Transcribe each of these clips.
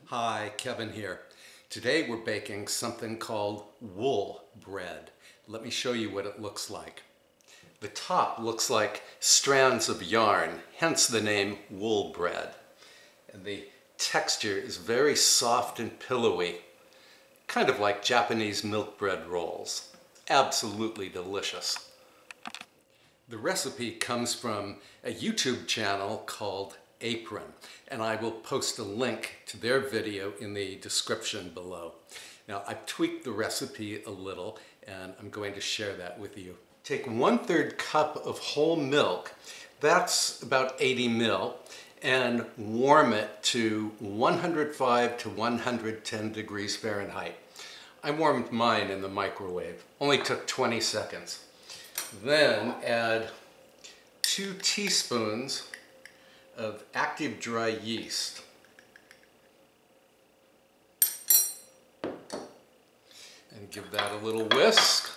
Hi, Kevin here. Today we're baking something called wool bread. Let me show you what it looks like. The top looks like strands of yarn, hence the name wool bread. And the texture is very soft and pillowy, kind of like Japanese milk bread rolls. Absolutely delicious. The recipe comes from a YouTube channel called Apron, and I will post a link to their video in the description below. Now, I've tweaked the recipe a little, and I'm going to share that with you. Take 1/3 cup of whole milk, that's about 80 ml, and warm it to 105 to 110 degrees Fahrenheit. I warmed mine in the microwave, only took 20 seconds. Then add 2 teaspoons of active dry yeast. And give that a little whisk.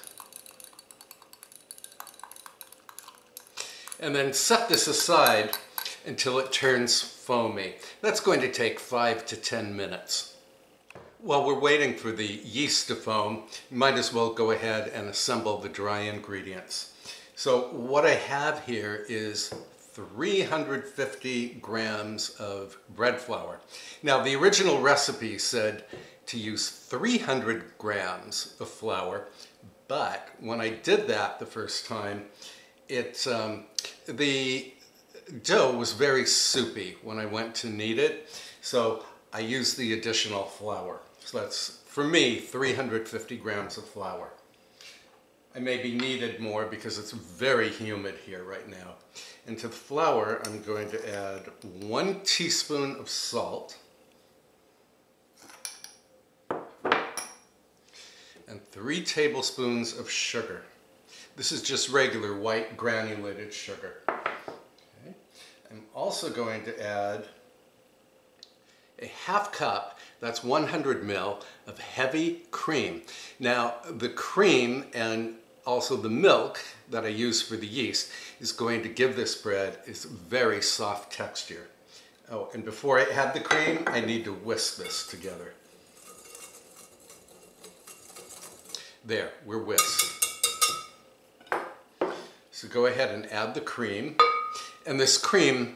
And then set this aside until it turns foamy. That's going to take 5 to 10 minutes. While we're waiting for the yeast to foam, you might as well go ahead and assemble the dry ingredients. So what I have here is 350 grams of bread flour. Now, the original recipe said to use 300 grams of flour, but when I did that the first time, the dough was very soupy when I went to knead it, so I used the additional flour. So that's, for me, 350 grams of flour. I maybe needed more because it's very humid here right now. And to the flour, I'm going to add 1 teaspoon of salt and 3 tablespoons of sugar. This is just regular white granulated sugar. Okay. I'm also going to add a 1/2 cup, that's 100 ml, of heavy cream. Now, the cream and also the milk that I use for the yeast is going to give this bread its very soft texture. Oh, and before I add the cream, I need to whisk this together. There, we're whisked. So go ahead and add the cream. And this cream,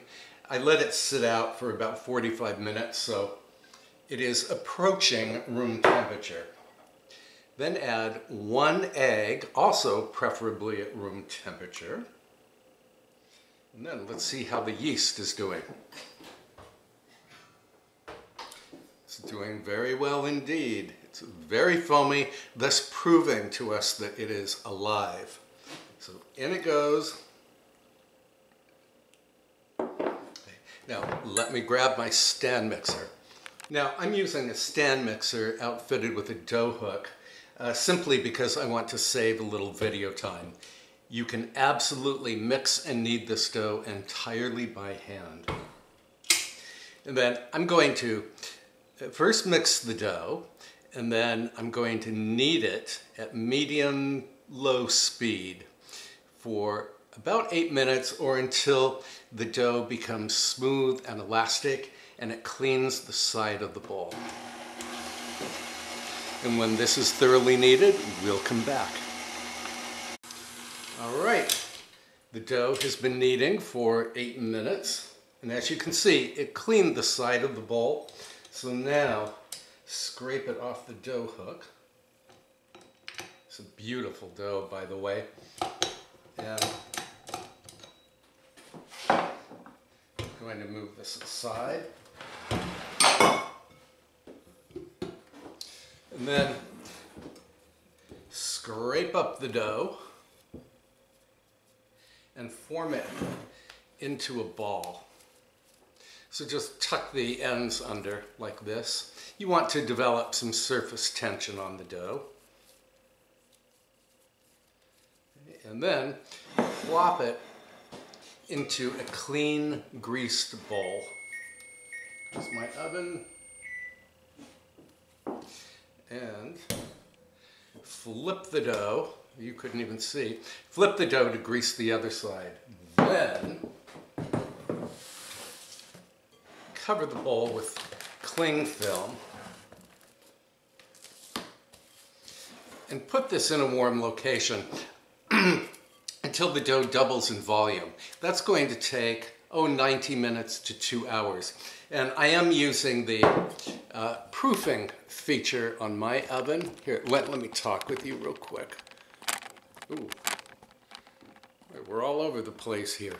I let it sit out for about 45 minutes, so it is approaching room temperature. Then add 1 egg, also preferably at room temperature. And then let's see how the yeast is doing. It's doing very well indeed. It's very foamy, thus proving to us that it is alive. So in it goes. Now let me grab my stand mixer. Now I'm using a stand mixer outfitted with a dough hook. Simply because I want to save a little video time. You can absolutely mix and knead this dough entirely by hand. And then I'm going to first mix the dough, and then I'm going to knead it at medium-low speed for about 8 minutes or until the dough becomes smooth and elastic and it cleans the side of the bowl. And when this is thoroughly kneaded, we'll come back. All right, the dough has been kneading for 8 minutes. And as you can see, it cleaned the side of the bowl. So now, scrape it off the dough hook. It's a beautiful dough, by the way. And I'm going to move this aside. And then scrape up the dough and form it into a ball. So just tuck the ends under like this. You want to develop some surface tension on the dough. And then plop it into a clean greased bowl. Here's my oven. And flip the dough, you couldn't even see, flip the dough to grease the other side. Then cover the bowl with cling film and put this in a warm location until the dough doubles in volume. That's going to take, 90 minutes to 2 hours. And I am using the proofing feature on my oven. Here, let me talk with you real quick. Ooh, we're all over the place here.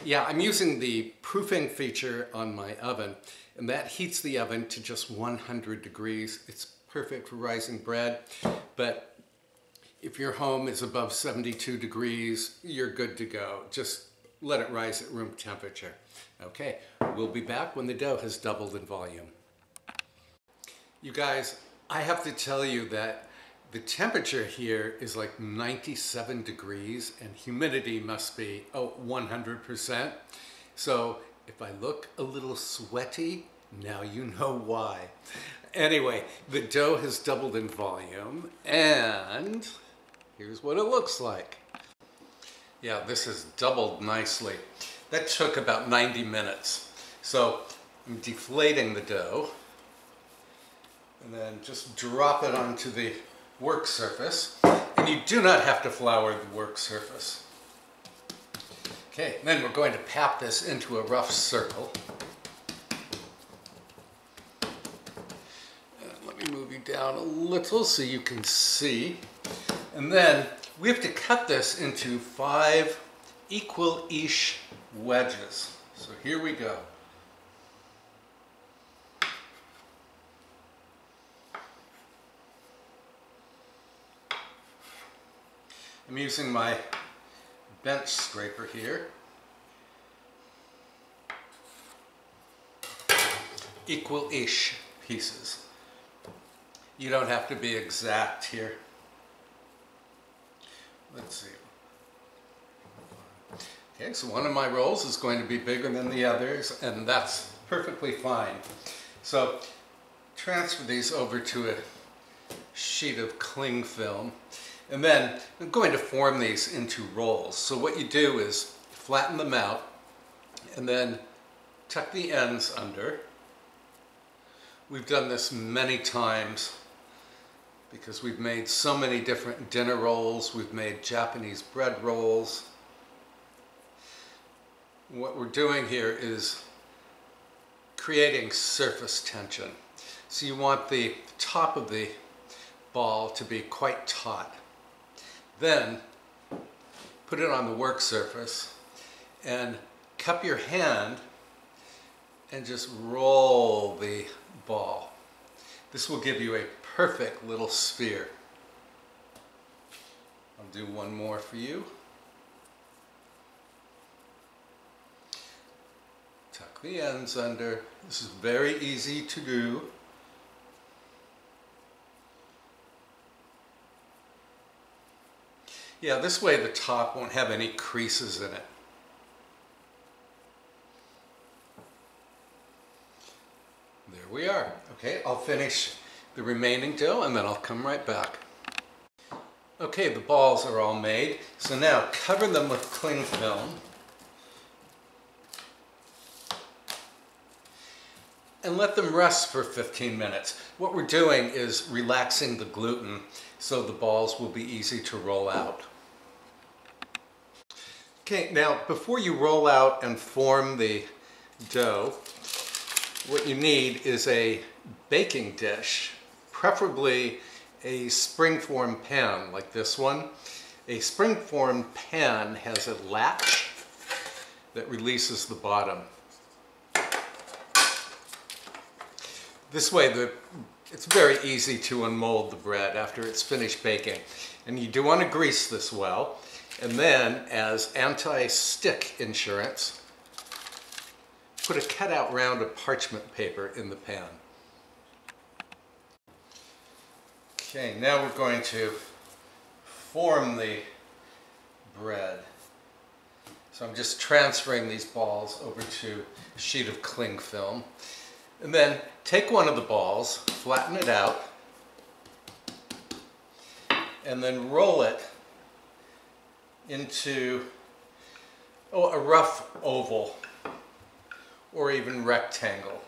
Yeah, I'm using the proofing feature on my oven, and that heats the oven to just 100 degrees. It's perfect for rising bread, but if your home is above 72 degrees, you're good to go. Just let it rise at room temperature. Okay, we'll be back when the dough has doubled in volume. You guys, I have to tell you that the temperature here is like 97 degrees and humidity must be 100%. So if I look a little sweaty, now you know why. Anyway, the dough has doubled in volume and here's what it looks like. Yeah, this has doubled nicely. That took about 90 minutes. So I'm deflating the dough and then just drop it onto the work surface. And you do not have to flour the work surface. Okay, then we're going to pat this into a rough circle. Move you down a little so you can see. And then we have to cut this into 5 equal-ish wedges. So here we go. I'm using my bench scraper here. Equal-ish pieces. You don't have to be exact here. Let's see. Okay, so one of my rolls is going to be bigger than the others, and that's perfectly fine. So transfer these over to a sheet of cling film, and then I'm going to form these into rolls. So what you do is flatten them out, and then tuck the ends under. We've done this many times because we've made so many different dinner rolls. We've made Japanese bread rolls. What we're doing here is creating surface tension. So you want the top of the ball to be quite taut. Then put it on the work surface and cup your hand and just roll the ball. This will give you a perfect little sphere. I'll do one more for you. Tuck the ends under. This is very easy to do. Yeah, this way the top won't have any creases in it. There we are. Okay, I'll finish the remaining dough and then I'll come right back. Okay, the balls are all made. So now cover them with cling film. And let them rest for 15 minutes. What we're doing is relaxing the gluten so the balls will be easy to roll out. Okay, now before you roll out and form the dough, what you need is a baking dish, preferably a springform pan like this one. A springform pan has a latch that releases the bottom. This way it's very easy to unmold the bread after it's finished baking. And you do want to grease this well. And then, as anti-stick insurance, put a cutout round of parchment paper in the pan. Okay, now we're going to form the bread. So I'm just transferring these balls over to a sheet of cling film. And then take one of the balls, flatten it out, and then roll it into a rough oval or even rectangle.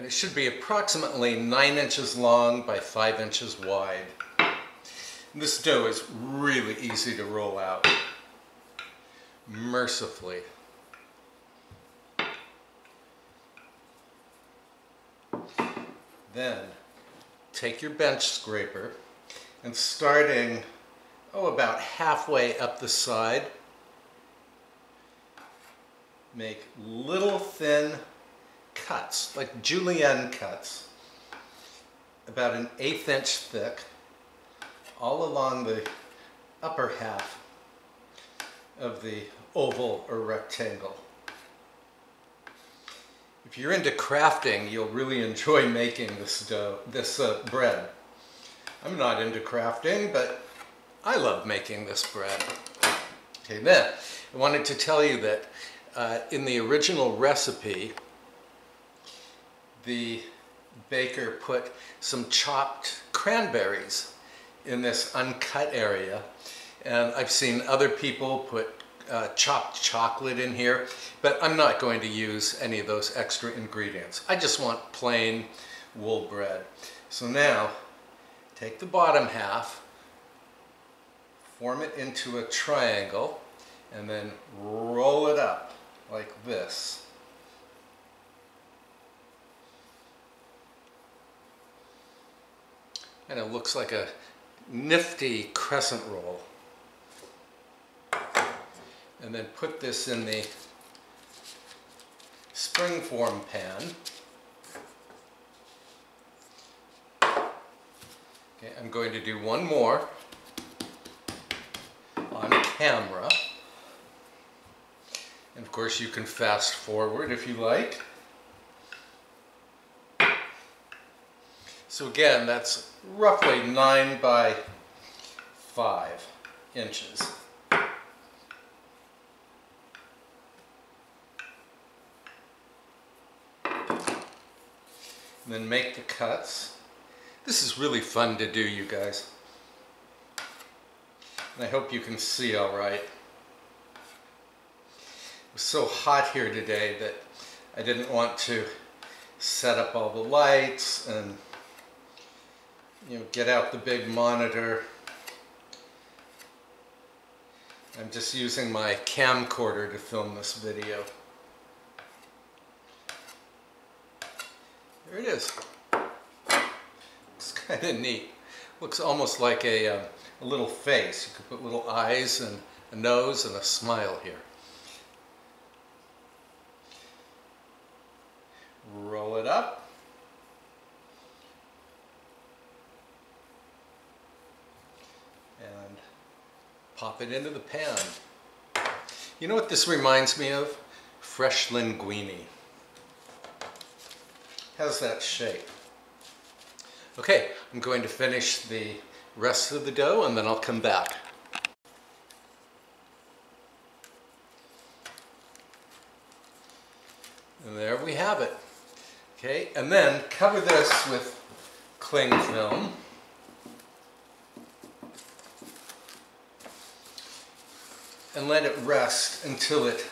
And it should be approximately 9 inches long by 5 inches wide. And this dough is really easy to roll out, mercifully. Then take your bench scraper and starting, about halfway up the side, make little thin cuts, like julienne cuts, about an 1/8 inch thick, all along the upper half of the oval or rectangle. If you're into crafting, you'll really enjoy making this bread. I'm not into crafting, but I love making this bread. Okay, then I wanted to tell you that in the original recipe, the baker put some chopped cranberries in this uncut area, and I've seen other people put chopped chocolate in here, but I'm not going to use any of those extra ingredients. I just want plain wool bread. So now, take the bottom half, form it into a triangle, and then roll it up like this. And it looks like a nifty crescent roll. And then put this in the springform pan. Okay, I'm going to do one more on camera. And of course you can fast forward if you like. So again, that's roughly 9 by 5 inches. And then make the cuts. This is really fun to do, you guys. And I hope you can see all right. It was so hot here today that I didn't want to set up all the lights and get out the big monitor. I'm just using my camcorder to film this video. There it is. It's kind of neat. Looks almost like a little face. You could put little eyes and a nose and a smile here. Roll it up. And pop it into the pan. You know what this reminds me of? Fresh linguine. Has that shape. Okay, I'm going to finish the rest of the dough and then I'll come back. And there we have it. Okay, and then cover this with cling film. And let it rest until it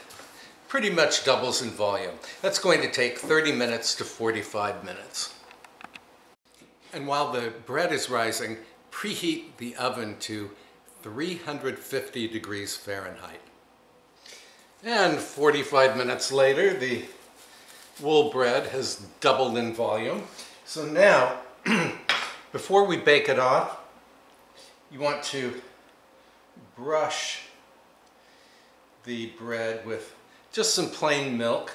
pretty much doubles in volume. That's going to take 30 minutes to 45 minutes. And while the bread is rising, preheat the oven to 350 degrees Fahrenheit. And 45 minutes later, the wool bread has doubled in volume. So now, before we bake it off, you want to brush the bread with just some plain milk.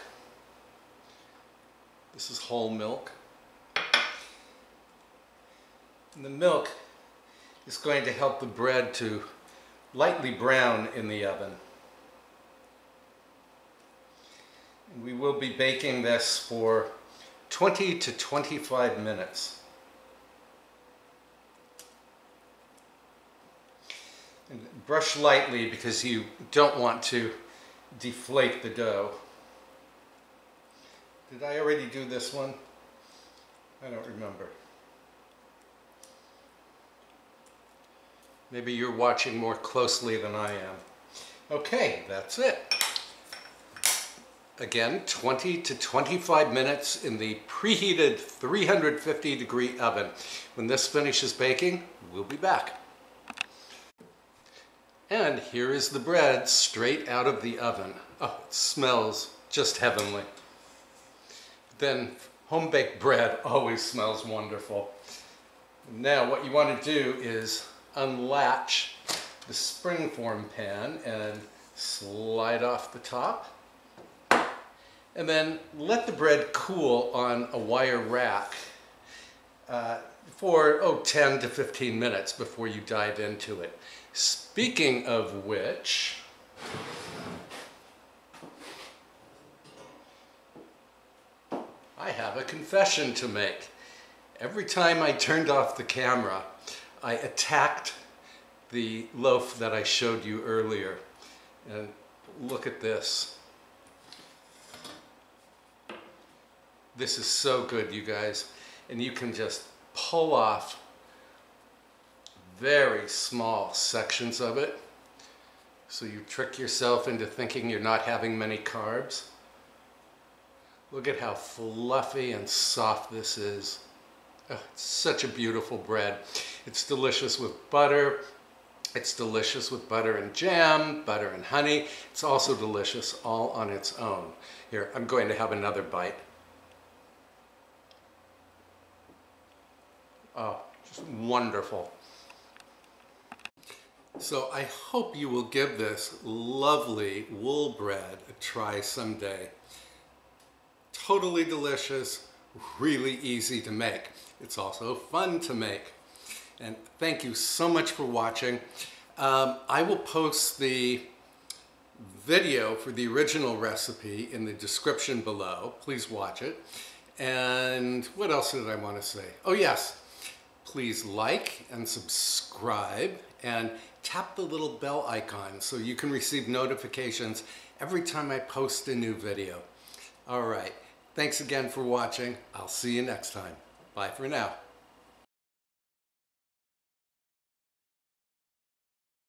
This is whole milk. And the milk is going to help the bread to lightly brown in the oven. And we will be baking this for 20 to 25 minutes. And brush lightly because you don't want to deflate the dough. Did I already do this one? I don't remember. Maybe you're watching more closely than I am. Okay, that's it. Again, 20 to 25 minutes in the preheated 350-degree oven. When this finishes baking, we'll be back. And here is the bread straight out of the oven. Oh, it smells just heavenly. Then home-baked bread always smells wonderful. Now what you want to do is unlatch the springform pan and slide off the top. And then let the bread cool on a wire rack for 10 to 15 minutes before you dive into it. Speaking of which, I have a confession to make. Every time I turned off the camera, I attacked the loaf that I showed you earlier. And look at this. This is so good, you guys. And you can just pull off very small sections of it. So you trick yourself into thinking you're not having many carbs. Look at how fluffy and soft this is. Oh, it's such a beautiful bread. It's delicious with butter. It's delicious with butter and jam, butter and honey. It's also delicious all on its own. Here, I'm going to have another bite. Oh, just wonderful. So I hope you will give this lovely wool bread a try someday. Totally delicious, really easy to make. It's also fun to make. And thank you so much for watching. I will post the video for the original recipe in the description below. Please watch it. And what else did I want to say? Oh yes, please like and subscribe and tap the little bell icon so you can receive notifications every time I post a new video. All right, thanks again for watching. I'll see you next time. Bye for now.